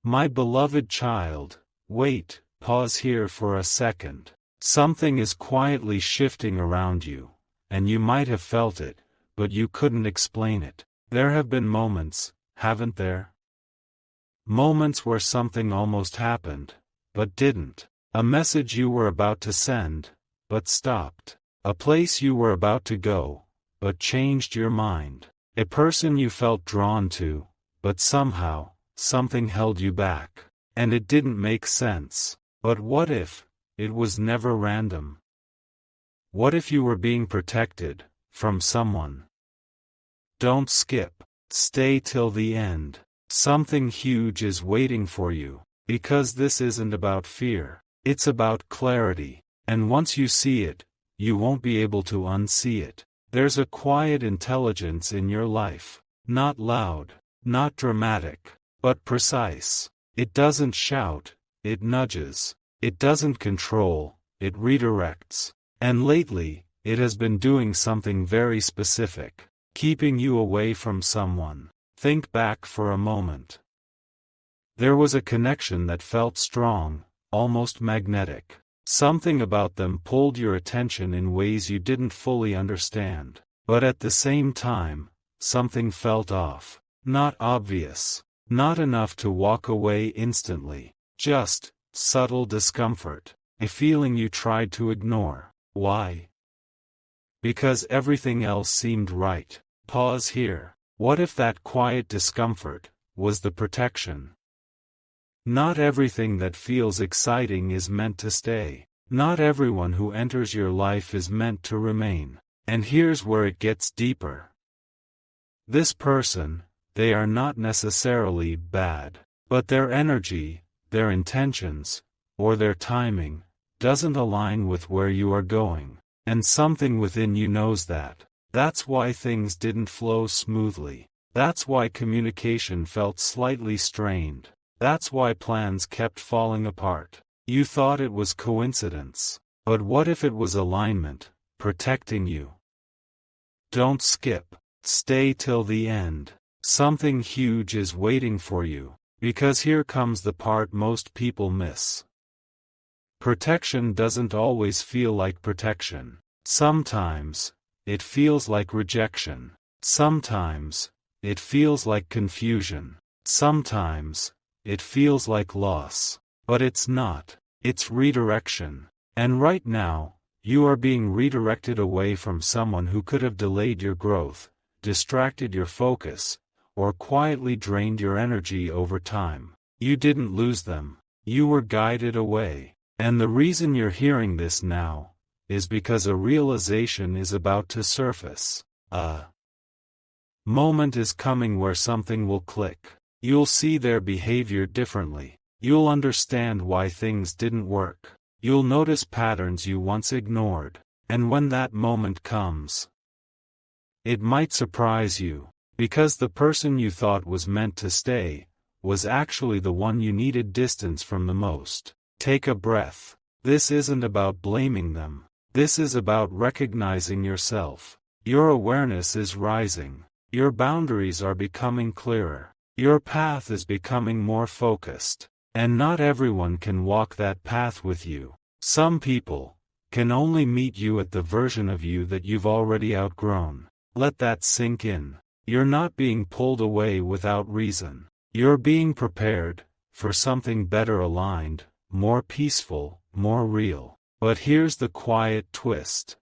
My beloved child, wait, pause here for a second. Something is quietly shifting around you, and you might have felt it, but you couldn't explain it. There have been moments, haven't there? Moments where something almost happened, but didn't. A message you were about to send, but stopped. A place you were about to go, but changed your mind. A person you felt drawn to, but somehow, something held you back. And it didn't make sense. But what if it was never random? What if you were being protected from someone? Don't skip. Stay till the end. Something huge is waiting for you. Because this isn't about fear. It's about clarity. And once you see it, you won't be able to unsee it. There's a quiet intelligence in your life. Not loud, not dramatic, but precise. It doesn't shout, it nudges. It doesn't control, it redirects. And lately, it has been doing something very specific. Keeping you away from someone. Think back for a moment. There was a connection that felt strong, almost magnetic. Something about them pulled your attention in ways you didn't fully understand. But at the same time, something felt off. Not obvious. Not enough to walk away instantly. Just subtle discomfort. A feeling you tried to ignore. Why? Because everything else seemed right. Pause here. What if that quiet discomfort was the protection? Not everything that feels exciting is meant to stay. Not everyone who enters your life is meant to remain. And here's where it gets deeper. This person, they are not necessarily bad, but their energy, their intentions, or their timing, doesn't align with where you are going. And something within you knows that. That's why things didn't flow smoothly. That's why communication felt slightly strained. That's why plans kept falling apart. You thought it was coincidence. But what if it was alignment, protecting you? Don't skip. Stay till the end. Something huge is waiting for you. Because here comes the part most people miss. Protection doesn't always feel like protection. Sometimes, it feels like rejection. Sometimes, it feels like confusion. Sometimes, it feels like loss. But it's not. It's redirection. And right now, you are being redirected away from someone who could have delayed your growth, distracted your focus, or quietly drained your energy over time. You didn't lose them. You were guided away. And the reason you're hearing this now is because a realization is about to surface. A moment is coming where something will click. You'll see their behavior differently. You'll understand why things didn't work. You'll notice patterns you once ignored. And when that moment comes, it might surprise you. Because the person you thought was meant to stay was actually the one you needed distance from the most. Take a breath. This isn't about blaming them. This is about recognizing yourself. Your awareness is rising. Your boundaries are becoming clearer. Your path is becoming more focused. And not everyone can walk that path with you. Some people can only meet you at the version of you that you've already outgrown. Let that sink in. You're not being pulled away without reason. You're being prepared for something better aligned, more peaceful, more real. But here's the quiet twist.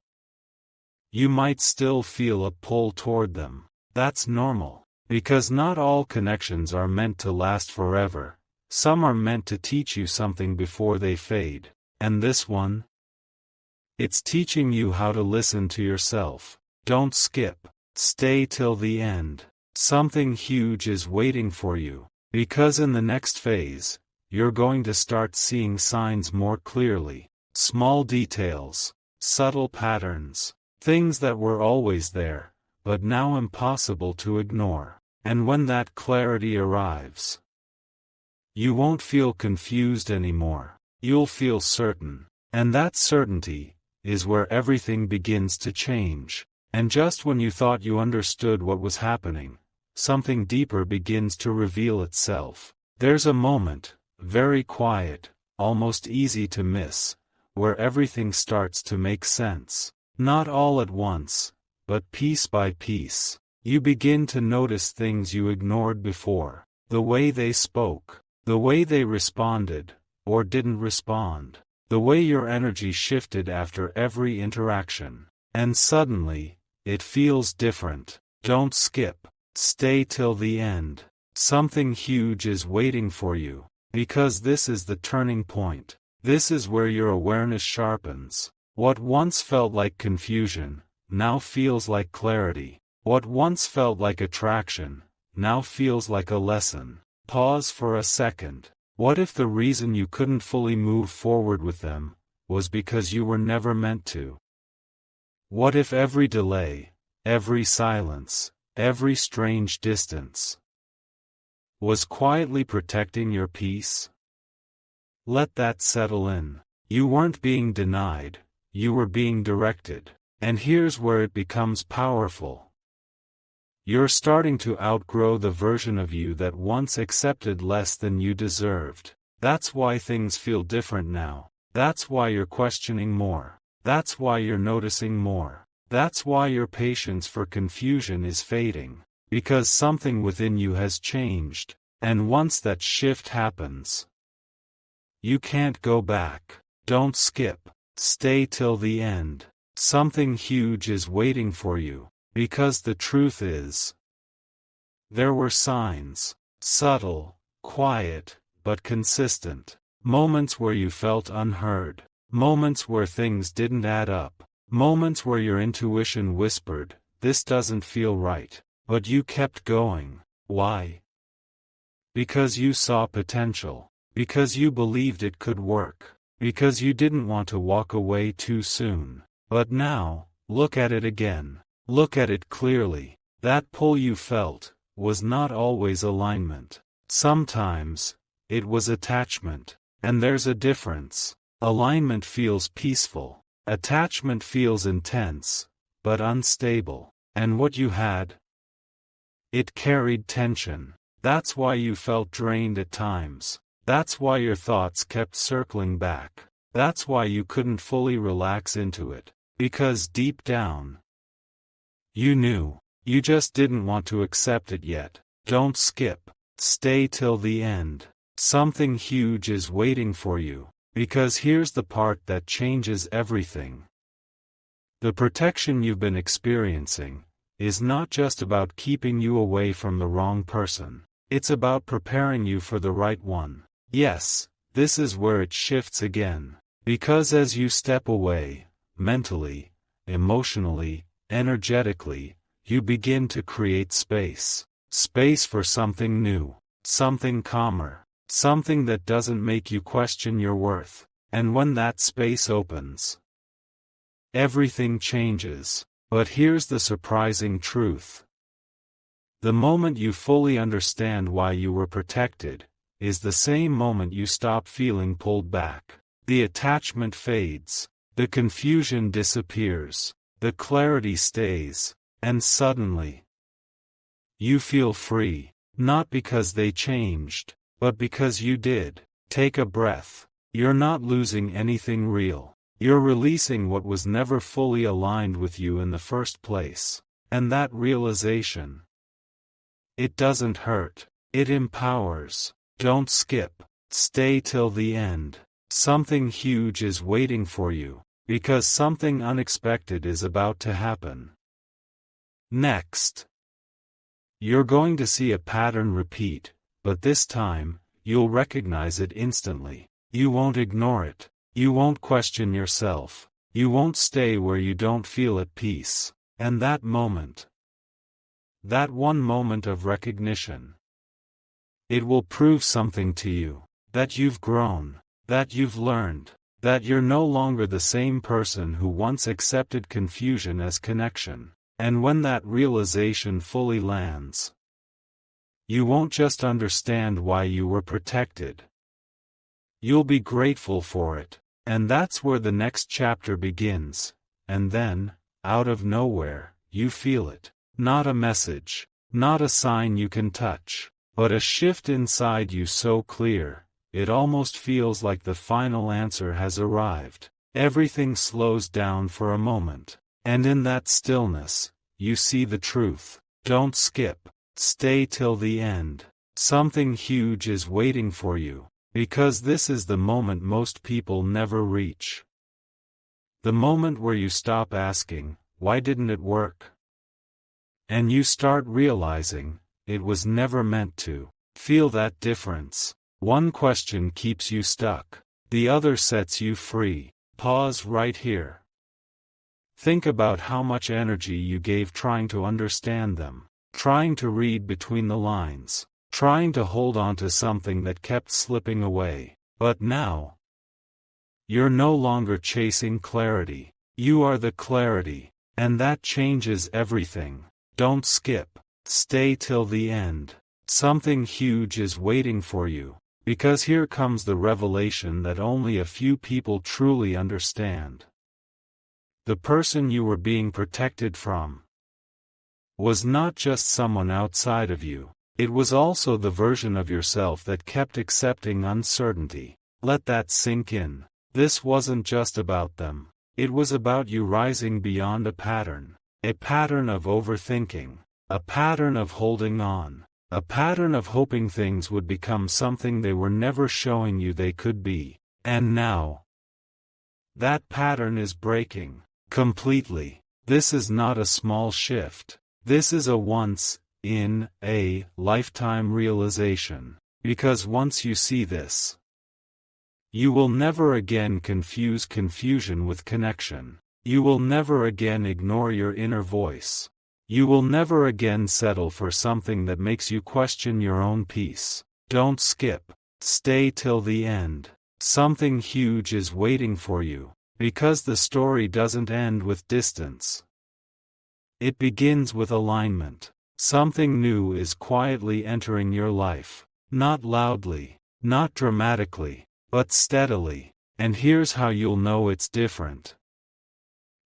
You might still feel a pull toward them. That's normal. Because not all connections are meant to last forever. Some are meant to teach you something before they fade. And this one? It's teaching you how to listen to yourself. Don't skip. Stay till the end. Something huge is waiting for you. Because in the next phase, you're going to start seeing signs more clearly. Small details, subtle patterns, things that were always there, but now impossible to ignore. And when that clarity arrives, you won't feel confused anymore. You'll feel certain. And that certainty is where everything begins to change. And just when you thought you understood what was happening, something deeper begins to reveal itself. There's a moment, very quiet, almost easy to miss, where everything starts to make sense. Not all at once, but piece by piece. You begin to notice things you ignored before. The way they spoke, the way they responded, or didn't respond, the way your energy shifted after every interaction. And suddenly, it feels different. Don't skip. Stay till the end. Something huge is waiting for you. Because this is the turning point. This is where your awareness sharpens. What once felt like confusion, now feels like clarity. What once felt like attraction, now feels like a lesson. Pause for a second. What if the reason you couldn't fully move forward with them was because you were never meant to? What if every delay, every silence, every strange distance was quietly protecting your peace? Let that settle in. You weren't being denied, you were being directed. And here's where it becomes powerful. You're starting to outgrow the version of you that once accepted less than you deserved. That's why things feel different now. That's why you're questioning more. That's why you're noticing more. That's why your patience for confusion is fading. Because something within you has changed. And once that shift happens, you can't go back. Don't skip. Stay till the end. Something huge is waiting for you. Because the truth is, there were signs, subtle, quiet, but consistent. Moments where you felt unheard. Moments where things didn't add up. Moments where your intuition whispered, "This doesn't feel right." But you kept going. Why? Because you saw potential. Because you believed it could work. Because you didn't want to walk away too soon. But now, look at it again. Look at it clearly. That pull you felt was not always alignment. Sometimes, it was attachment. And there's a difference. Alignment feels peaceful. Attachment feels intense, but unstable. And what you had? It carried tension. That's why you felt drained at times. That's why your thoughts kept circling back. That's why you couldn't fully relax into it. Because deep down, you knew. You just didn't want to accept it yet. Don't skip. Stay till the end. Something huge is waiting for you. Because here's the part that changes everything. The protection you've been experiencing is not just about keeping you away from the wrong person. It's about preparing you for the right one. Yes, this is where it shifts again. Because as you step away, mentally, emotionally, energetically, you begin to create space. Space for something new, something calmer, something that doesn't make you question your worth. And when that space opens, everything changes. But here's the surprising truth. The moment you fully understand why you were protected, is the same moment you stop feeling pulled back. The attachment fades, the confusion disappears, the clarity stays, and suddenly, you feel free, not because they changed, but because you did. Take a breath. You're not losing anything real. You're releasing what was never fully aligned with you in the first place. And that realization, it doesn't hurt. It empowers. Don't skip. Stay till the end. Something huge is waiting for you. Because something unexpected is about to happen. Next, you're going to see a pattern repeat, but this time, you'll recognize it instantly. You won't ignore it. You won't question yourself. You won't stay where you don't feel at peace. And that moment, that one moment of recognition, it will prove something to you. That you've grown. That you've learned. That you're no longer the same person who once accepted confusion as connection. And when that realization fully lands, you won't just understand why you were protected. You'll be grateful for it. And that's where the next chapter begins. And then, out of nowhere, you feel it. Not a message. Not a sign you can touch. but a shift inside you so clear, it almost feels like the final answer has arrived. Everything slows down for a moment, and in that stillness, you see the truth. Don't skip. Stay till the end. Something huge is waiting for you, because this is the moment most people never reach. The moment where you stop asking, "Why didn't it work?" and you start realizing, it was never meant to. Feel that difference. One question keeps you stuck, the other sets you free. Pause right here. Think about how much energy you gave trying to understand them, trying to read between the lines, trying to hold on to something that kept slipping away. But now, you're no longer chasing clarity. You are the clarity, and that changes everything. Don't skip. Stay till the end. Something huge is waiting for you, because here comes the revelation that only a few people truly understand. The person you were being protected from was not just someone outside of you, it was also the version of yourself that kept accepting uncertainty. Let that sink in. This wasn't just about them, it was about you rising beyond a pattern of overthinking, a pattern of holding on, a pattern of hoping things would become something they were never showing you they could be. And now, that pattern is breaking. Completely. This is not a small shift. This is a once-in-a-lifetime realization. Because once you see this, you will never again confuse confusion with connection. You will never again ignore your inner voice. You will never again settle for something that makes you question your own peace. Don't skip. Stay till the end. Something huge is waiting for you. Because the story doesn't end with distance. It begins with alignment. Something new is quietly entering your life. Not loudly, not dramatically, but steadily. And here's how you'll know it's different.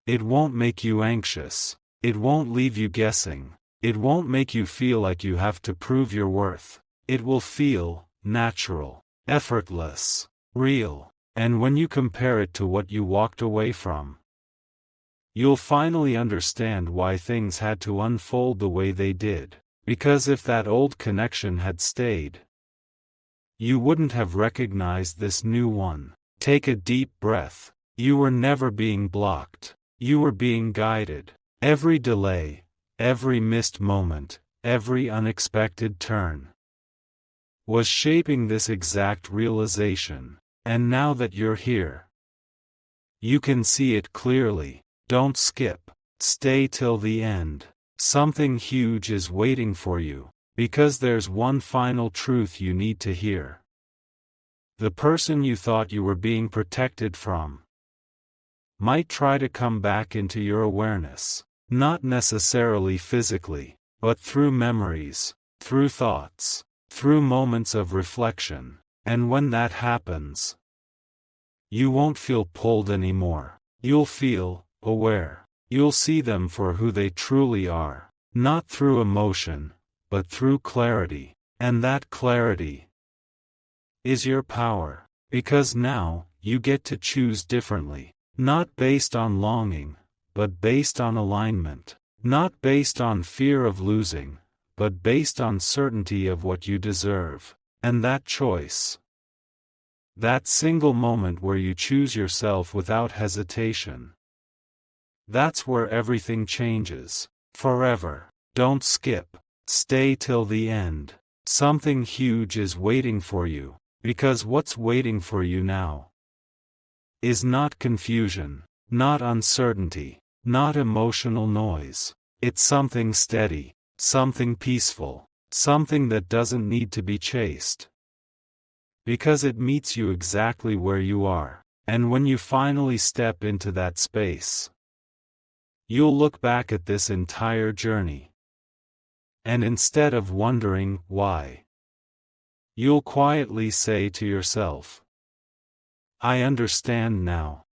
It won't make you anxious. It won't leave you guessing. It won't make you feel like you have to prove your worth. It will feel natural, effortless, real. And when you compare it to what you walked away from, you'll finally understand why things had to unfold the way they did. Because if that old connection had stayed, you wouldn't have recognized this new one. Take a deep breath. You were never being blocked. You were being guided. Every delay, every missed moment, every unexpected turn was shaping this exact realization. And now that you're here, you can see it clearly. Don't skip. Stay till the end. Something huge is waiting for you, because there's one final truth you need to hear. The person you thought you were being protected from might try to come back into your awareness, not necessarily physically, but through memories, through thoughts, through moments of reflection. And when that happens, you won't feel pulled anymore. You'll feel aware. You'll see them for who they truly are, not through emotion, but through clarity. And that clarity is your power. Because now, you get to choose differently. Not based on longing, but based on alignment. Not based on fear of losing, but based on certainty of what you deserve. And that choice, that single moment where you choose yourself without hesitation, that's where everything changes. Forever. Don't skip. Stay till the end. Something huge is waiting for you. Because what's waiting for you now is not confusion, not uncertainty, not emotional noise. It's something steady, something peaceful, something that doesn't need to be chased. Because it meets you exactly where you are. And when you finally step into that space, you'll look back at this entire journey. And instead of wondering why, you'll quietly say to yourself, I understand now.